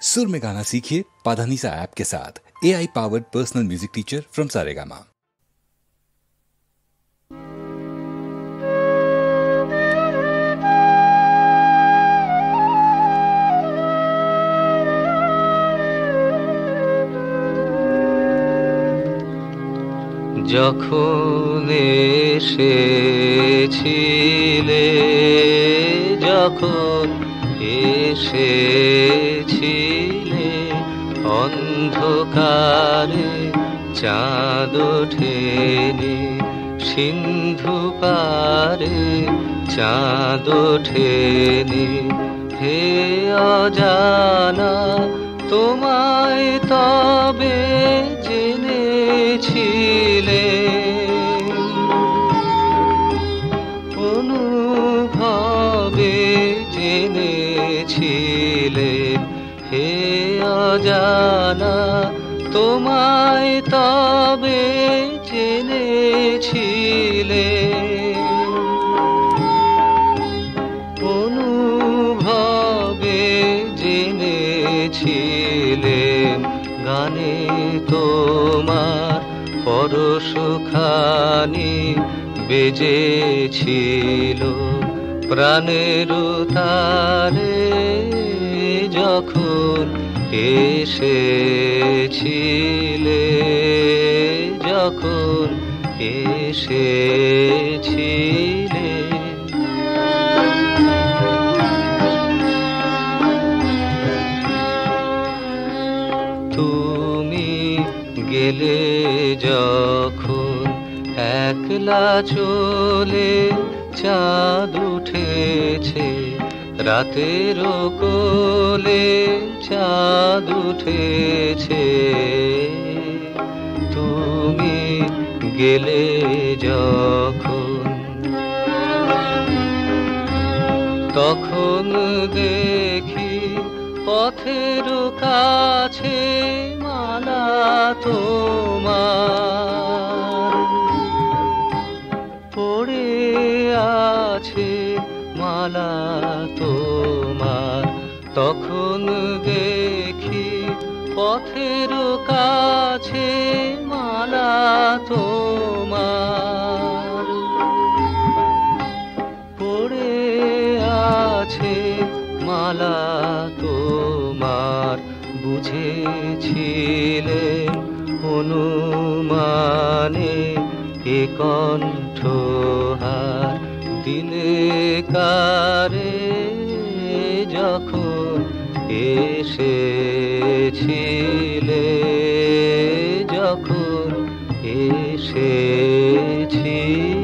सुर में गाना सीखिए पाधानीसा ऐप के साथ। AI powered personal music teacher from Saregama. যখন এসেছিলে, যখন এসেছিলে, অন্ধকারে চাঁদ ওঠেনি, সিন্ধু পারে চাঁদ ওঠেনি। হে অজানা, তোমায় তবে জেনেছিলে, অনুভবে জেনেছিলে। হে অজানা, তোমায় তবে জেনেছিলে, অনুভবে জেনেছিলে। গানে তোমার পরশখানি বেজেছিল প্রাণের তারে, যখন এসেছিলে, যখন এসেছিলে। তুমি গেলে যখন একলা চলে, চাঁদ উঠেছে রাতের কোলে, চাঁদ উঠেছে। তুমি গেলে যখন, তখন দেখি পথের কাছে মালা তোমার পড়ে আছে, মালা তোমার। তখন দেখি পথের কাছে মালা তোমার পড়ে আছে, মালা তোমার। বুঝেছিলেন অনুমানে এ কণ্ঠহার দিলে কারে, যখন এসেছিলে, যখন এসেছিলে।